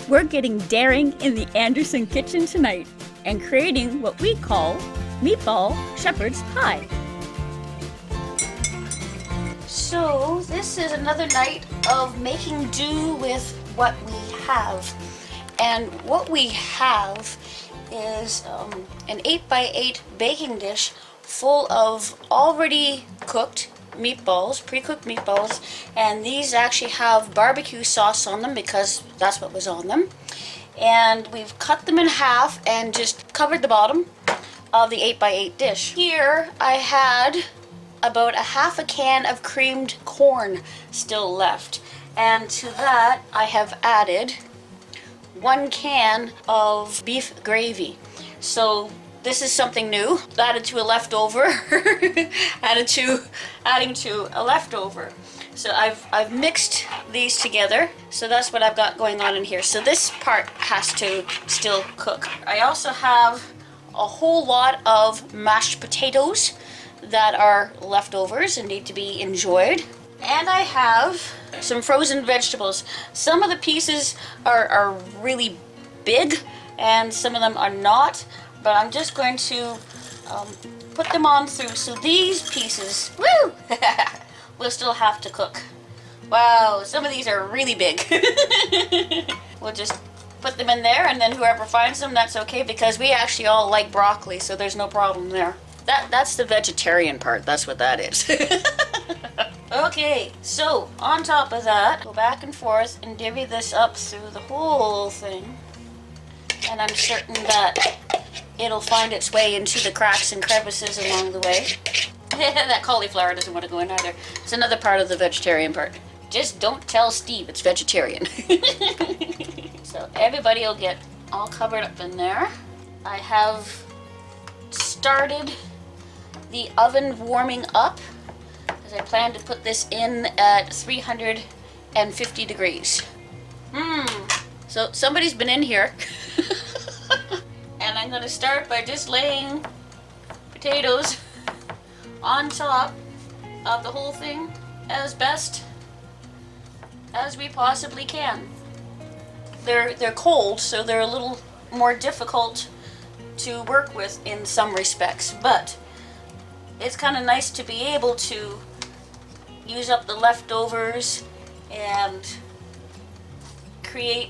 We're getting daring in the Anderson kitchen tonight and creating what we call meatball shepherd's pie. So this is another night of making do with what we have. And what we have is an 8x8 baking dish full of already cooked meatballs, pre-cooked meatballs, and these actually have barbecue sauce on them because that's what was on them. And we've cut them in half and just covered the bottom of the 8x8 dish. Here I had about a half a can of creamed corn still left, and to that I have added 1 can of beef gravy. So this is something new, added to a leftover, adding to a leftover. So I've mixed these together, so that's what I've got going on in here. So this part has to still cook. I also have a whole lot of mashed potatoes that are leftovers and need to be enjoyed. And I have some frozen vegetables. Some of the pieces are really big and some of them are not, but I'm just going to put them on through. So these pieces, woo, will still have to cook. Wow, some of these are really big. We'll just put them in there, and then whoever finds them, that's okay, because we actually all like broccoli, so there's no problem there. That's the vegetarian part, that's what that is. Okay, so on top of that, go back and forth and divvy this up through the whole thing. And I'm certain that it'll find its way into the cracks and crevices along the way. That cauliflower doesn't want to go in either. It's another part of the vegetarian part. Just don't tell Steve it's vegetarian. So everybody will get all covered up in there. I have started the oven warming up because I plan to put this in at 350 degrees. So somebody's been in here. And I'm going to start by just laying potatoes on top of the whole thing as best as we possibly can. They're cold, so they're a little more difficult to work with in some respects, but it's kind of nice to be able to use up the leftovers and create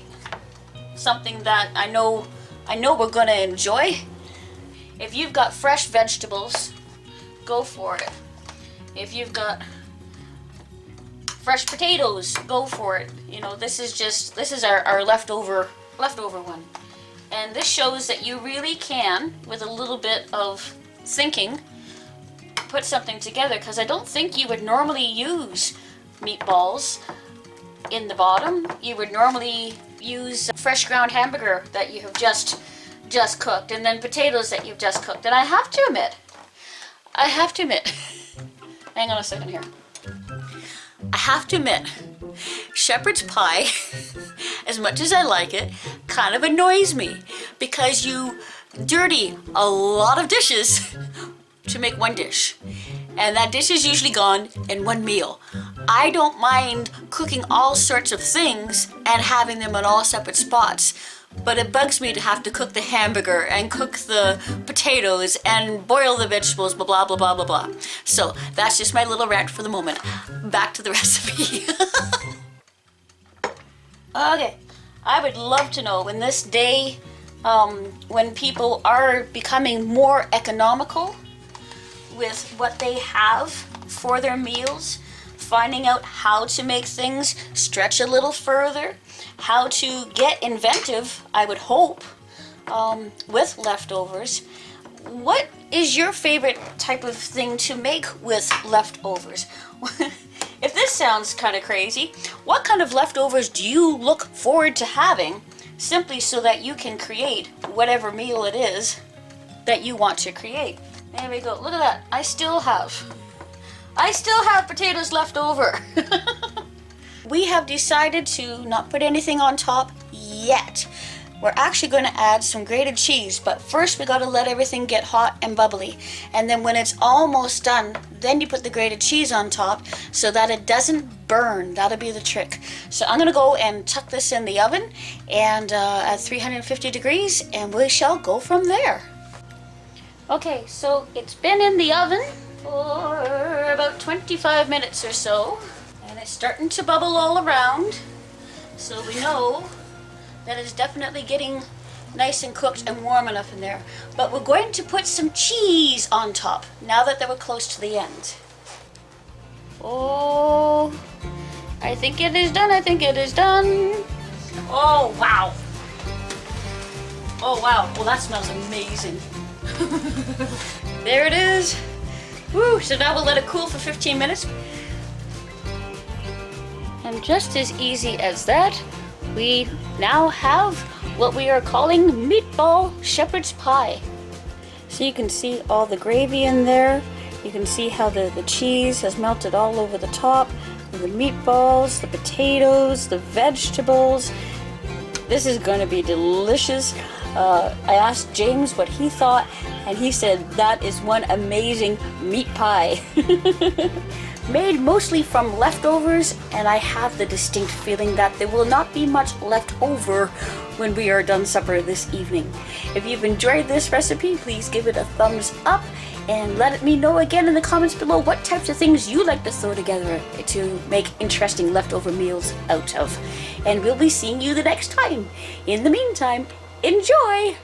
something that I know we're going to enjoy. If you've got fresh vegetables, go for it. If you've got fresh potatoes, go for it. You know, this is our leftover one. And this shows that you really can, with a little bit of thinking, put something together, because I don't think you would normally use meatballs in the bottom. You would normally use fresh ground hamburger that you have just cooked, and then potatoes that you've just cooked. And I have to admit, hang on a second here. I have to admit, shepherd's pie, as much as I like it, kind of annoys me because you dirty a lot of dishes to make one dish. And that dish is usually gone in one meal. I don't mind cooking all sorts of things and having them in all separate spots, but it bugs me to have to cook the hamburger and cook the potatoes and boil the vegetables, blah, blah, blah, blah, blah, blah. So that's just my little rant for the moment. Back to the recipe. Okay, I would love to know in this day, when people are becoming more economical with what they have for their meals, finding out how to make things stretch a little further, how to get inventive, I would hope, with leftovers. What is your favorite type of thing to make with leftovers? If this sounds kind of crazy, what kind of leftovers do you look forward to having simply so that you can create whatever meal it is that you want to create? There we go. Look at that. I still have potatoes left over. We have decided to not put anything on top yet. we're actually going to add some grated cheese, but first we got to let everything get hot and bubbly. And then when it's almost done, then you put the grated cheese on top so that it doesn't burn. That'll be the trick. So I'm going to go and tuck this in the oven and at 350 degrees, and we shall go from there. Okay, so it's been in the oven for about 25 minutes or so, and it's starting to bubble all around, so we know that it's definitely getting nice and cooked and warm enough in there. But we're going to put some cheese on top now that they were close to the end. Oh, I think it is done. I think it is done. Oh, wow. Oh, wow. Well, that smells amazing. There it is. Woo, so now we'll let it cool for 15 minutes. And just as easy as that, we now have what we are calling meatball shepherd's pie. So you can see all the gravy in there. You can see how the cheese has melted all over the top. The meatballs, the potatoes, the vegetables. This is going to be delicious. I asked James what he thought, and he said that is one amazing meat pie. Made mostly from leftovers, and I have the distinct feeling that there will not be much left over when we are done supper this evening. If you've enjoyed this recipe, please give it a thumbs up and let me know again in the comments below what types of things you like to throw together to make interesting leftover meals out of. And we'll be seeing you the next time. In the meantime, enjoy!